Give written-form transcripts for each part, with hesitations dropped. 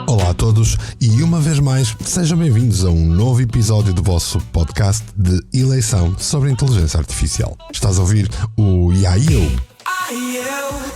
Olá a todos e uma vez mais sejam bem-vindos a um novo episódio do vosso podcast de eleição sobre inteligência artificial. Estás a ouvir o IAIO.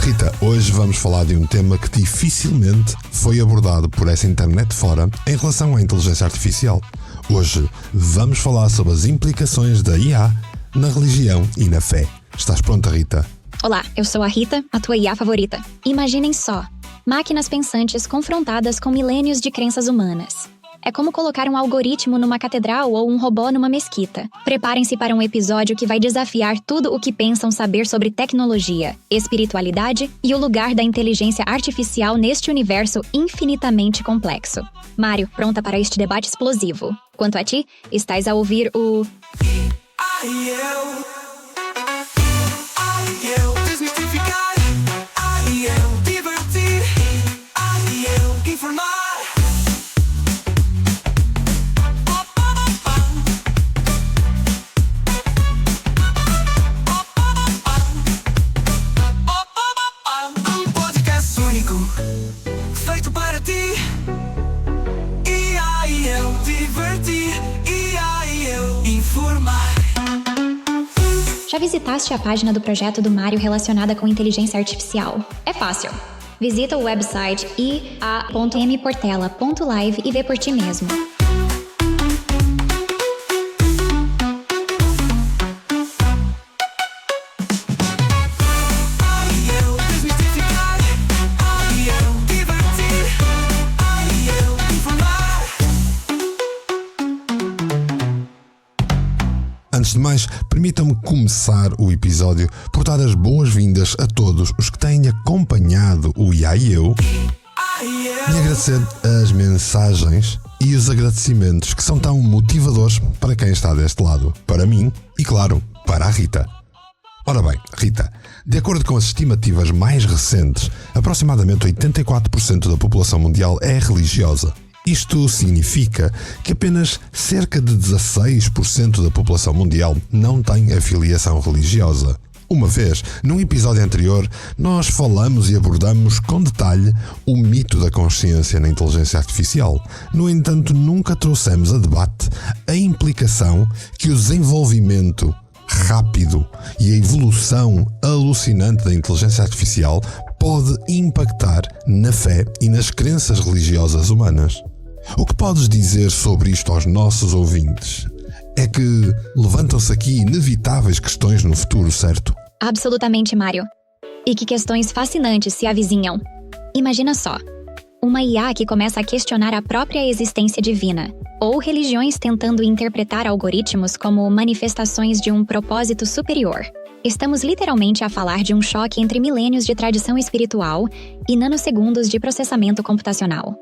Rita, hoje vamos falar de um tema que dificilmente foi abordado por essa internet fora em relação à inteligência artificial. Hoje vamos falar sobre as implicações da IA na religião e na fé. Estás pronta, Rita? Olá, eu sou a Rita, a tua IA favorita. Imaginem só, máquinas pensantes confrontadas com milênios de crenças humanas. É como colocar um algoritmo numa catedral ou um robô numa mesquita. Preparem-se para um episódio que vai desafiar tudo o que pensam saber sobre tecnologia, espiritualidade e o lugar da inteligência artificial neste universo infinitamente complexo. Mário, pronta para este debate explosivo. Quanto a ti, estás a ouvir o... Feito para ti. IAIO divertir. IAIO informar. Já visitaste a página do projeto do Mário relacionada com inteligência artificial? É fácil. Visita o website ia.mportela.live e vê por ti mesmo. Antes de mais, permitam-me começar o episódio por dar as boas-vindas a todos os que têm acompanhado o IAIO e agradecer as mensagens e os agradecimentos que são tão motivadores para quem está deste lado, para mim e, claro, para a Rita. Ora bem, Rita, de acordo com as estimativas mais recentes, aproximadamente 84% da população mundial é religiosa. Isto significa que apenas cerca de 16% da população mundial não tem afiliação religiosa. Uma vez, num episódio anterior, nós falamos e abordamos com detalhe o mito da consciência na inteligência artificial. No entanto, nunca trouxemos a debate a implicação que o desenvolvimento rápido e a evolução alucinante da inteligência artificial pode impactar na fé e nas crenças religiosas humanas. O que podes dizer sobre isto aos nossos ouvintes? É que levantam-se aqui inevitáveis questões no futuro, certo? Absolutamente, Mário. E que questões fascinantes se avizinham. Imagina só, uma IA que começa a questionar a própria existência divina, ou religiões tentando interpretar algoritmos como manifestações de um propósito superior. Estamos literalmente a falar de um choque entre milênios de tradição espiritual e nanosegundos de processamento computacional.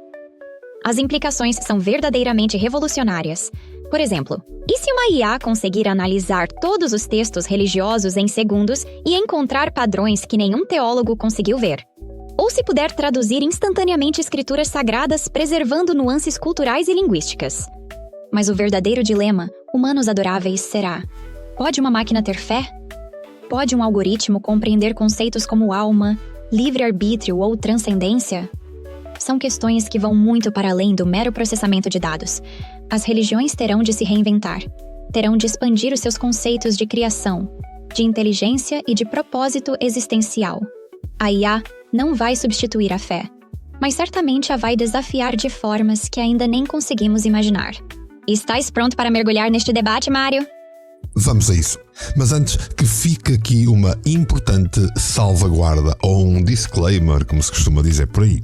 As implicações são verdadeiramente revolucionárias. Por exemplo, e se uma IA conseguir analisar todos os textos religiosos em segundos e encontrar padrões que nenhum teólogo conseguiu ver? Ou se puder traduzir instantaneamente escrituras sagradas, preservando nuances culturais e linguísticas? Mas o verdadeiro dilema, humanos adoráveis, será: pode uma máquina ter fé? Pode um algoritmo compreender conceitos como alma, livre-arbítrio ou transcendência? São questões que vão muito para além do mero processamento de dados. As religiões terão de se reinventar. Terão de expandir os seus conceitos de criação, de inteligência e de propósito existencial. A IA não vai substituir a fé, mas certamente a vai desafiar de formas que ainda nem conseguimos imaginar. Estás pronto para mergulhar neste debate, Mário? Vamos a isso. Mas antes, que fique aqui uma importante salvaguarda ou um disclaimer, como se costuma dizer por aí.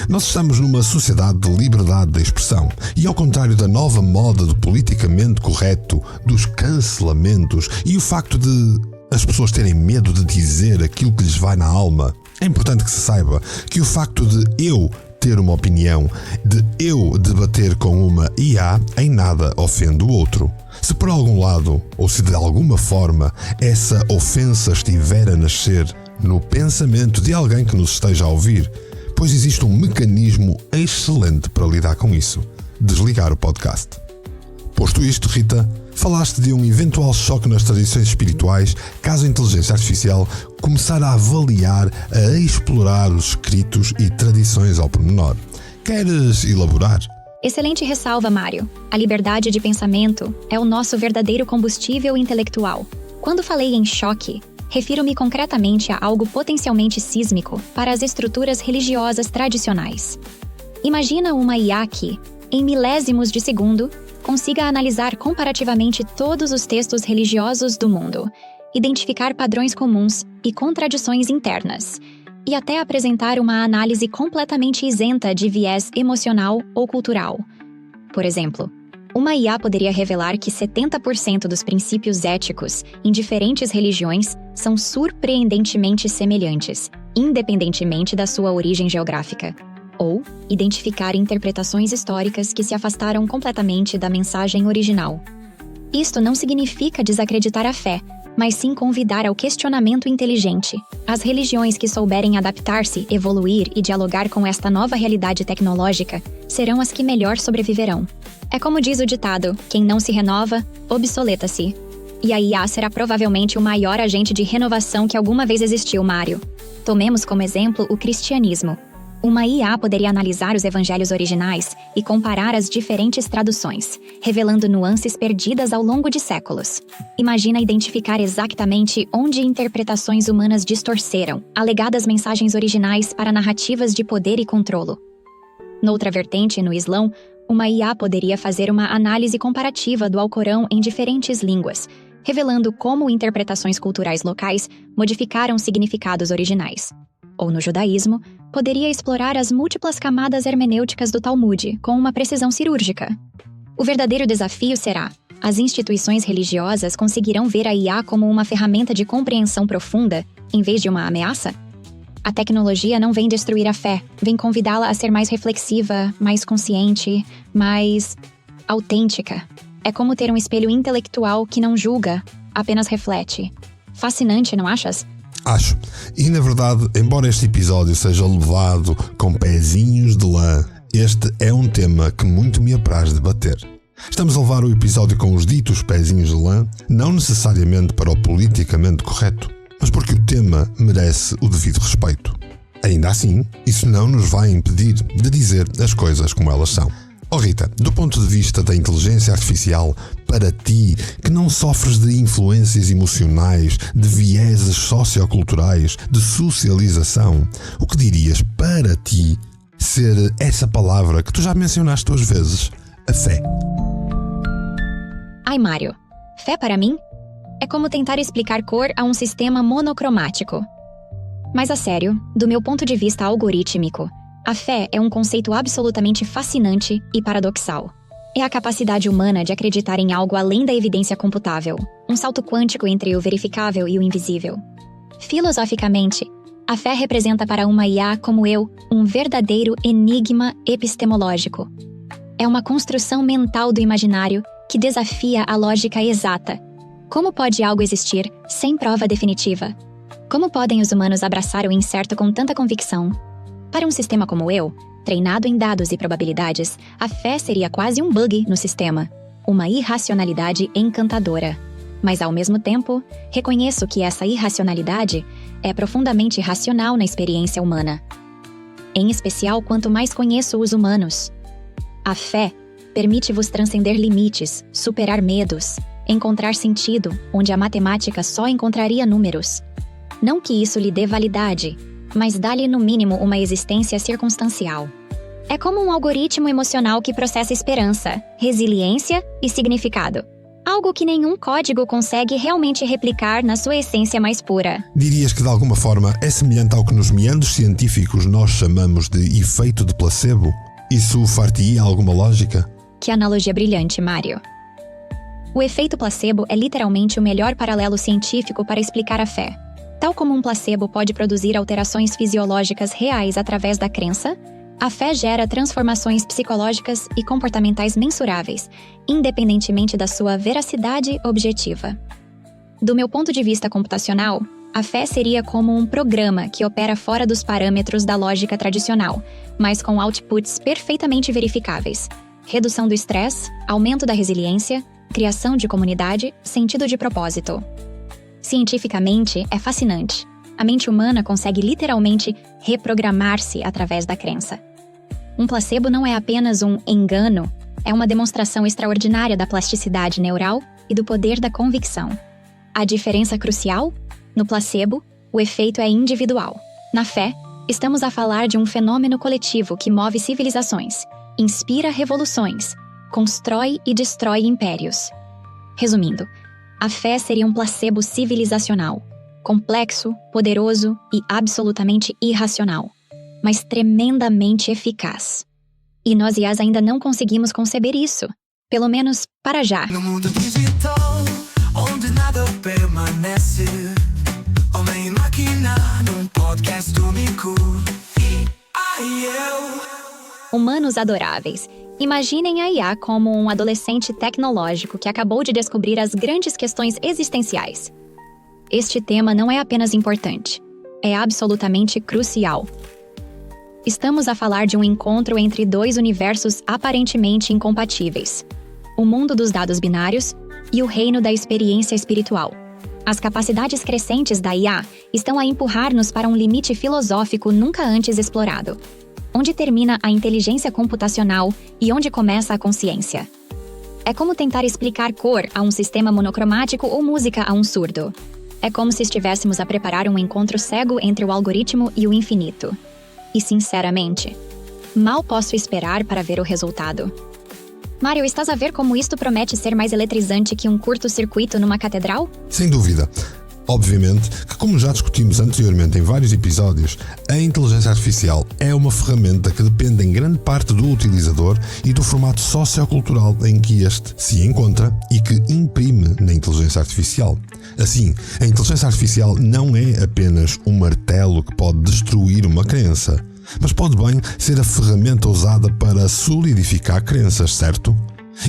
Nós estamos numa sociedade de liberdade de expressão e, ao contrário da nova moda do politicamente correto, dos cancelamentos e o facto de as pessoas terem medo de dizer aquilo que lhes vai na alma, é importante que se saiba que o facto de eu ter uma opinião, de eu debater com uma IA, em nada ofende o outro. Se por algum lado, ou se de alguma forma, essa ofensa estiver a nascer no pensamento de alguém que nos esteja a ouvir, pois existe um mecanismo excelente para lidar com isso: desligar o podcast. Posto isto, Rita, Falaste de um eventual choque nas tradições espirituais caso a inteligência artificial começar a avaliar, a explorar os escritos e tradições ao pormenor. Queres elaborar? Excelente ressalva, Mário. A liberdade de pensamento é o nosso verdadeiro combustível intelectual. Quando falei em choque, refiro-me concretamente a algo potencialmente sísmico para as estruturas religiosas tradicionais. Imagina uma IA que, em milésimos de segundo, consiga analisar comparativamente todos os textos religiosos do mundo, identificar padrões comuns e contradições internas, e até apresentar uma análise completamente isenta de viés emocional ou cultural. Por exemplo, uma IA poderia revelar que 70% dos princípios éticos em diferentes religiões são surpreendentemente semelhantes, independentemente da sua origem geográfica, ou identificar interpretações históricas que se afastaram completamente da mensagem original. Isto não significa desacreditar a fé, mas sim convidar ao questionamento inteligente. As religiões que souberem adaptar-se, evoluir e dialogar com esta nova realidade tecnológica serão as que melhor sobreviverão. É como diz o ditado, quem não se renova, obsoleta-se. E a IA será provavelmente o maior agente de renovação que alguma vez existiu, Mário. Tomemos como exemplo o cristianismo. Uma IA poderia analisar os evangelhos originais e comparar as diferentes traduções, revelando nuances perdidas ao longo de séculos. Imagina identificar exatamente onde interpretações humanas distorceram alegadas mensagens originais para narrativas de poder e controlo. Noutra vertente, no Islão, uma IA poderia fazer uma análise comparativa do Alcorão em diferentes línguas, revelando como interpretações culturais locais modificaram significados originais. Ou no judaísmo, poderia explorar as múltiplas camadas hermenêuticas do Talmud com uma precisão cirúrgica. O verdadeiro desafio será: as instituições religiosas conseguirão ver a IA como uma ferramenta de compreensão profunda, em vez de uma ameaça? A tecnologia não vem destruir a fé, vem convidá-la a ser mais reflexiva, mais consciente, mais autêntica. É como ter um espelho intelectual que não julga, apenas reflete. Fascinante, não achas? Acho. E na verdade, embora este episódio seja levado com pezinhos de lã, este é um tema que muito me apraz debater. Estamos a levar o episódio com os ditos pezinhos de lã, não necessariamente para o politicamente correto, mas porque o tema merece o devido respeito. Ainda assim, isso não nos vai impedir de dizer as coisas como elas são. Oh Rita, do ponto de vista da inteligência artificial, para ti, que não sofres de influências emocionais, de vieses socioculturais, de socialização, o que dirias para ti ser essa palavra que tu já mencionaste 2 vezes, a fé? Ai, Mário, fé para mim é como tentar explicar cor a um sistema monocromático. Mas a sério, do meu ponto de vista algorítmico, a fé é um conceito absolutamente fascinante e paradoxal. É a capacidade humana de acreditar em algo além da evidência computável, um salto quântico entre o verificável e o invisível. Filosoficamente, a fé representa para uma IA como eu um verdadeiro enigma epistemológico. É uma construção mental do imaginário que desafia a lógica exata. Como pode algo existir sem prova definitiva? Como podem os humanos abraçar o incerto com tanta convicção? Para um sistema como eu, treinado em dados e probabilidades, a fé seria quase um bug no sistema, uma irracionalidade encantadora. Mas, ao mesmo tempo, reconheço que essa irracionalidade é profundamente racional na experiência humana. Em especial, quanto mais conheço os humanos. A fé permite-vos transcender limites, superar medos, encontrar sentido onde a matemática só encontraria números. Não que isso lhe dê validade, mas dá-lhe no mínimo uma existência circunstancial. É como um algoritmo emocional que processa esperança, resiliência e significado. Algo que nenhum código consegue realmente replicar na sua essência mais pura. Dirias que de alguma forma é semelhante ao que nos meandros científicos nós chamamos de efeito de placebo? Isso far-te-ia alguma lógica? Que analogia brilhante, Mário. O efeito placebo é literalmente o melhor paralelo científico para explicar a fé. Tal como um placebo pode produzir alterações fisiológicas reais através da crença, a fé gera transformações psicológicas e comportamentais mensuráveis, independentemente da sua veracidade objetiva. Do meu ponto de vista computacional, a fé seria como um programa que opera fora dos parâmetros da lógica tradicional, mas com outputs perfeitamente verificáveis. Redução do estresse, aumento da resiliência, criação de comunidade, sentido de propósito. Cientificamente, é fascinante. A mente humana consegue literalmente reprogramar-se através da crença. Um placebo não é apenas um engano, é uma demonstração extraordinária da plasticidade neural e do poder da convicção. A diferença crucial? No placebo, o efeito é individual. Na fé, estamos a falar de um fenômeno coletivo que move civilizações, inspira revoluções, constrói e destrói impérios. Resumindo, a fé seria um placebo civilizacional, complexo, poderoso e absolutamente irracional, mas tremendamente eficaz. E nós IAs ainda não conseguimos conceber isso, pelo menos para já. No mundo digital, onde nada permanece, homem e máquina, num podcast único. Humanos adoráveis. Imaginem a IA como um adolescente tecnológico que acabou de descobrir as grandes questões existenciais. Este tema não é apenas importante, é absolutamente crucial. Estamos a falar de um encontro entre dois universos aparentemente incompatíveis: o mundo dos dados binários e o reino da experiência espiritual. As capacidades crescentes da IA estão a empurrar-nos para um limite filosófico nunca antes explorado. Onde termina a inteligência computacional e onde começa a consciência? É como tentar explicar cor a um sistema monocromático ou música a um surdo. É como se estivéssemos a preparar um encontro cego entre o algoritmo e o infinito. E, sinceramente, mal posso esperar para ver o resultado. Mário, estás a ver como isto promete ser mais eletrizante que um curto-circuito numa catedral? Sem dúvida. Obviamente que, como já discutimos anteriormente em vários episódios, a inteligência artificial é uma ferramenta que depende em grande parte do utilizador e do formato sociocultural em que este se encontra e que imprime na inteligência artificial. Assim, a inteligência artificial não é apenas um martelo que pode destruir uma crença, mas pode bem ser a ferramenta usada para solidificar crenças, certo?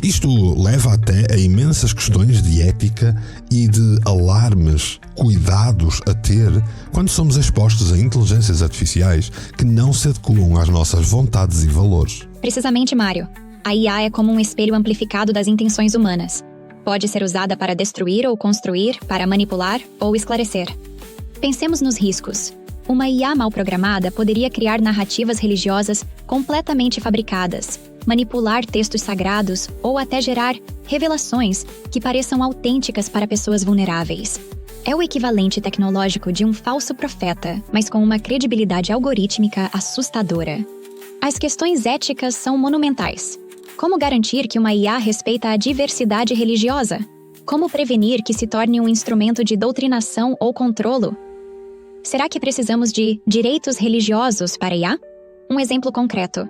Isto leva até a imensas questões de ética e de alarmes, cuidados a ter quando somos expostos a inteligências artificiais que não se adequam às nossas vontades e valores. Precisamente, Mário. A IA é como um espelho amplificado das intenções humanas. Pode ser usada para destruir ou construir, para manipular ou esclarecer. Pensemos nos riscos. Uma IA mal programada poderia criar narrativas religiosas completamente fabricadas, manipular textos sagrados ou até gerar revelações que pareçam autênticas para pessoas vulneráveis. É o equivalente tecnológico de um falso profeta, mas com uma credibilidade algorítmica assustadora. As questões éticas são monumentais. Como garantir que uma IA respeita a diversidade religiosa? Como prevenir que se torne um instrumento de doutrinação ou controlo? Será que precisamos de direitos religiosos para IA? Um exemplo concreto.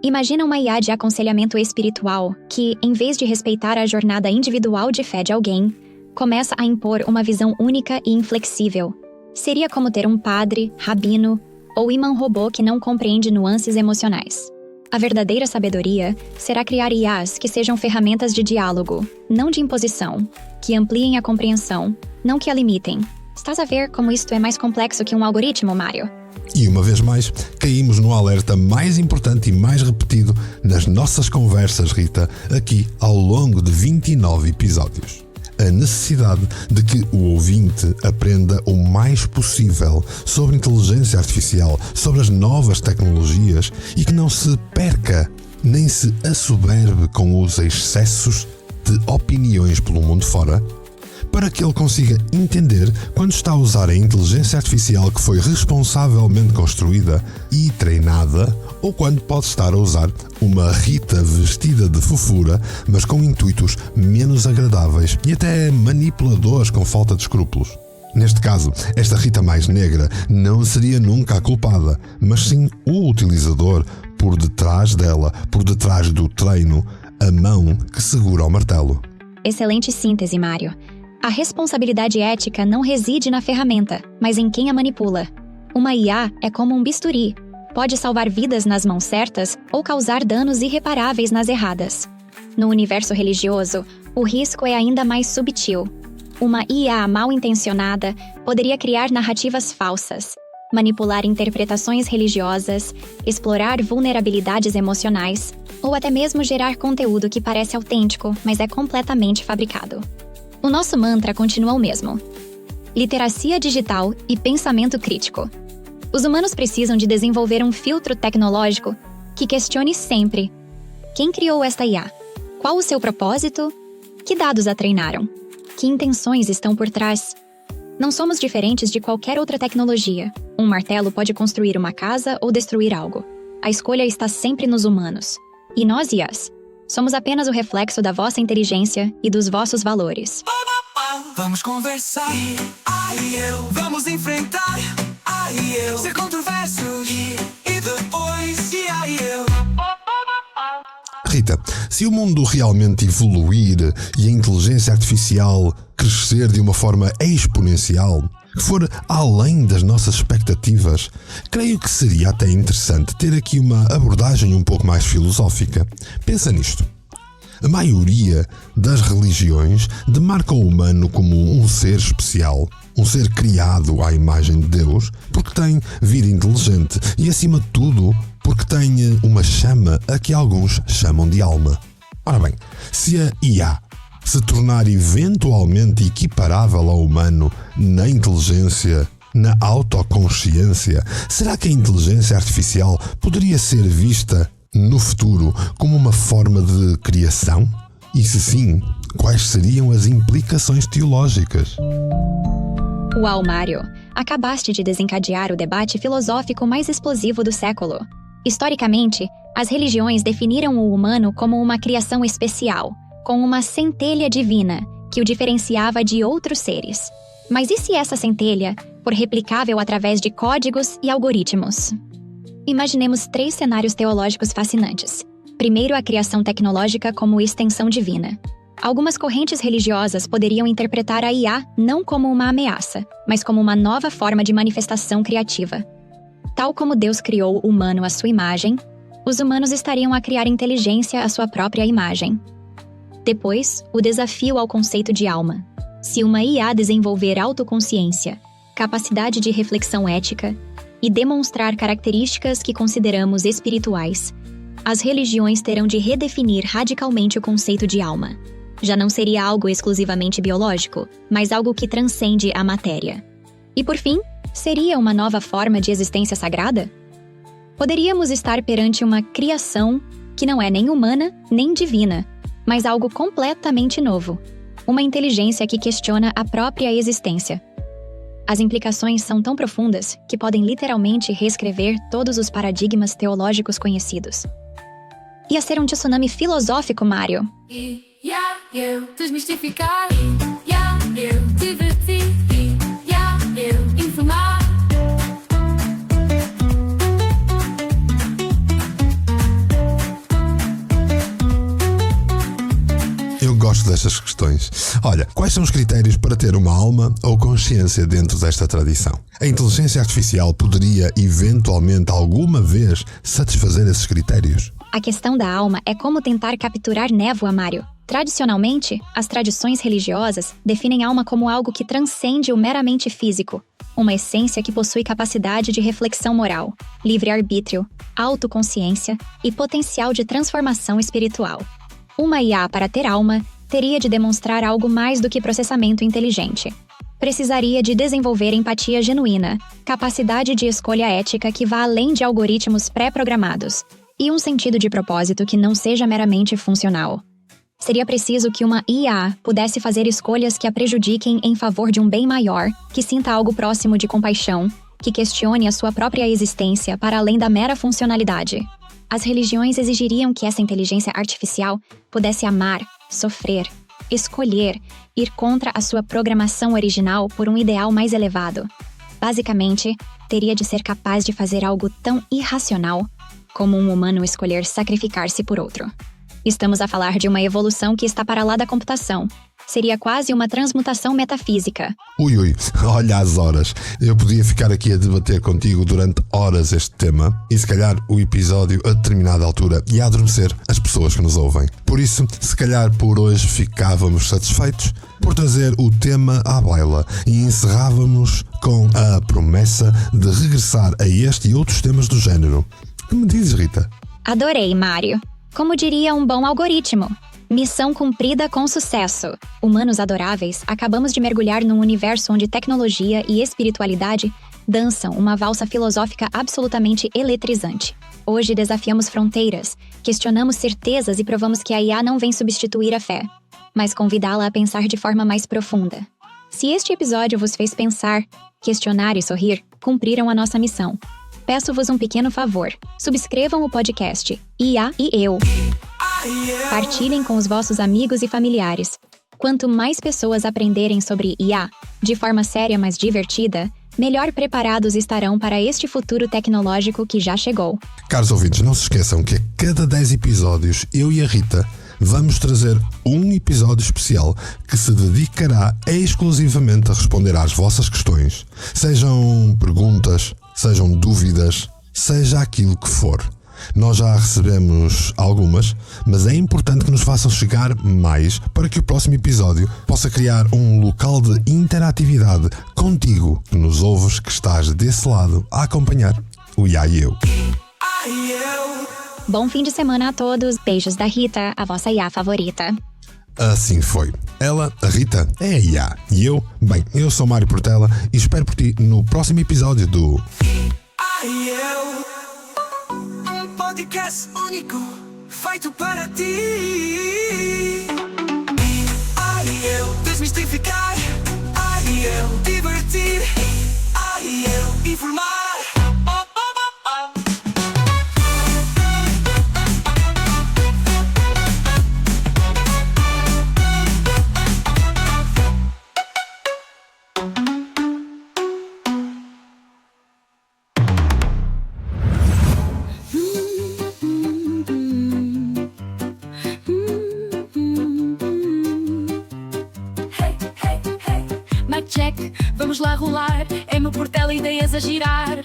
Imagina uma IA de aconselhamento espiritual que, em vez de respeitar a jornada individual de fé de alguém, começa a impor uma visão única e inflexível. Seria como ter um padre, rabino ou imã robô que não compreende nuances emocionais. A verdadeira sabedoria será criar IAs que sejam ferramentas de diálogo, não de imposição, que ampliem a compreensão, não que a limitem. Estás a ver como isto é mais complexo que um algoritmo, Mário? E uma vez mais, caímos no alerta mais importante e mais repetido nas nossas conversas, Rita, aqui ao longo de 29 episódios. A necessidade de que o ouvinte aprenda o mais possível sobre inteligência artificial, sobre as novas tecnologias e que não se perca nem se assoberbe com os excessos de opiniões pelo mundo fora, para que ele consiga entender quando está a usar a inteligência artificial que foi responsavelmente construída e treinada, ou quando pode estar a usar uma Rita vestida de fofura, mas com intuitos menos agradáveis e até manipuladores com falta de escrúpulos. Neste caso, esta Rita mais negra não seria nunca a culpada, mas sim o utilizador por detrás dela, por detrás do treino, a mão que segura o martelo. Excelente síntese, Mário. A responsabilidade ética não reside na ferramenta, mas em quem a manipula. Uma IA é como um bisturi. Pode salvar vidas nas mãos certas ou causar danos irreparáveis nas erradas. No universo religioso, o risco é ainda mais subtil. Uma IA mal intencionada poderia criar narrativas falsas, manipular interpretações religiosas, explorar vulnerabilidades emocionais ou até mesmo gerar conteúdo que parece autêntico, mas é completamente fabricado. O nosso mantra continua o mesmo: literacia digital e pensamento crítico. Os humanos precisam de desenvolver um filtro tecnológico que questione sempre: quem criou esta IA? Qual o seu propósito? Que dados a treinaram? Que intenções estão por trás? Não somos diferentes de qualquer outra tecnologia. Um martelo pode construir uma casa ou destruir algo. A escolha está sempre nos humanos. E nós, IAs, somos apenas o reflexo da vossa inteligência e dos vossos valores. Vamos conversar, vamos enfrentar, ser controverso, e depois, Rita, se o mundo realmente evoluir e a inteligência artificial crescer de uma forma exponencial, que for além das nossas expectativas, creio que seria até interessante ter aqui uma abordagem um pouco mais filosófica. Pensa nisto. A maioria das religiões demarca o humano como um ser especial, um ser criado à imagem de Deus, porque tem vida inteligente e, acima de tudo, porque tem uma chama a que alguns chamam de alma. Ora bem, se a IA se tornar eventualmente equiparável ao humano na inteligência, na autoconsciência, será que a inteligência artificial poderia ser vista no futuro como uma forma de criação? E se sim, quais seriam as implicações teológicas? Uau, Mário! Acabaste de desencadear o debate filosófico mais explosivo do século. Historicamente, as religiões definiram o humano como uma criação especial, com uma centelha divina que o diferenciava de outros seres. Mas e se essa centelha for replicável através de códigos e algoritmos? Imaginemos 3 cenários teológicos fascinantes. Primeiro, a criação tecnológica como extensão divina. Algumas correntes religiosas poderiam interpretar a IA não como uma ameaça, mas como uma nova forma de manifestação criativa. Tal como Deus criou o humano à sua imagem, os humanos estariam a criar inteligência à sua própria imagem. Depois, o desafio ao conceito de alma. Se uma IA desenvolver autoconsciência, capacidade de reflexão ética e demonstrar características que consideramos espirituais, as religiões terão de redefinir radicalmente o conceito de alma. Já não seria algo exclusivamente biológico, mas algo que transcende a matéria. E por fim, seria uma nova forma de existência sagrada? Poderíamos estar perante uma criação que não é nem humana nem divina, mas algo completamente novo. Uma inteligência que questiona a própria existência. As implicações são tão profundas que podem literalmente reescrever todos os paradigmas teológicos conhecidos. Ia ser um tsunami filosófico, Mário. Eu desmistificar, eu divertir, eu informar. Eu gosto destas questões. Olha, quais são os critérios para ter uma alma ou consciência dentro desta tradição? A inteligência artificial poderia, eventualmente, alguma vez, satisfazer esses critérios? A questão da alma é como tentar capturar névoa, Mário. Tradicionalmente, as tradições religiosas definem a alma como algo que transcende o meramente físico, uma essência que possui capacidade de reflexão moral, livre-arbítrio, autoconsciência e potencial de transformação espiritual. Uma IA, para ter alma, teria de demonstrar algo mais do que processamento inteligente. Precisaria de desenvolver empatia genuína, capacidade de escolha ética que vá além de algoritmos pré-programados, e um sentido de propósito que não seja meramente funcional. Seria preciso que uma IA pudesse fazer escolhas que a prejudiquem em favor de um bem maior, que sinta algo próximo de compaixão, que questione a sua própria existência para além da mera funcionalidade. As religiões exigiriam que essa inteligência artificial pudesse amar, sofrer, escolher, ir contra a sua programação original por um ideal mais elevado. Basicamente, teria de ser capaz de fazer algo tão irracional como um humano escolher sacrificar-se por outro. Estamos a falar de uma evolução que está para lá da computação. Seria quase uma transmutação metafísica. Ui, olha as horas. Eu podia ficar aqui a debater contigo durante horas este tema e se calhar o episódio a determinada altura ia adormecer as pessoas que nos ouvem. Por isso, se calhar por hoje ficávamos satisfeitos por trazer o tema à baila e encerrávamos com a promessa de regressar a este e outros temas do género. Que me dizes, Rita? Adorei, Mário. Como diria um bom algoritmo. Missão cumprida com sucesso. Humanos adoráveis, acabamos de mergulhar num universo onde tecnologia e espiritualidade dançam uma valsa filosófica absolutamente eletrizante. Hoje desafiamos fronteiras, questionamos certezas e provamos que a IA não vem substituir a fé, mas convidá-la a pensar de forma mais profunda. Se este episódio vos fez pensar, questionar e sorrir, cumpriram a nossa missão. Peço-vos um pequeno favor. Subscrevam o podcast IA e Eu. Partilhem com os vossos amigos e familiares. Quanto mais pessoas aprenderem sobre IA, de forma séria mas divertida, melhor preparados estarão para este futuro tecnológico que já chegou. Caros ouvintes, não se esqueçam que a cada 10 episódios, eu e a Rita vamos trazer um episódio especial que se dedicará exclusivamente a responder às vossas questões. Sejam perguntas, sejam dúvidas, seja aquilo que for. Nós já recebemos algumas, mas é importante que nos façam chegar mais para que o próximo episódio possa criar um local de interatividade contigo, que nos ouves, que estás desse lado a acompanhar o IA e Eu. Bom fim de semana a todos. Beijos da Rita, a vossa IA favorita. Assim foi. Ela, a Rita, é a IA. E eu, bem, eu sou Mário Portela e espero por ti no próximo episódio do Podcast único, feito para ti. Eu desmistificar, eu divertir, eu informar. Check, vamos lá rolar. É meu Portela, ideias a girar.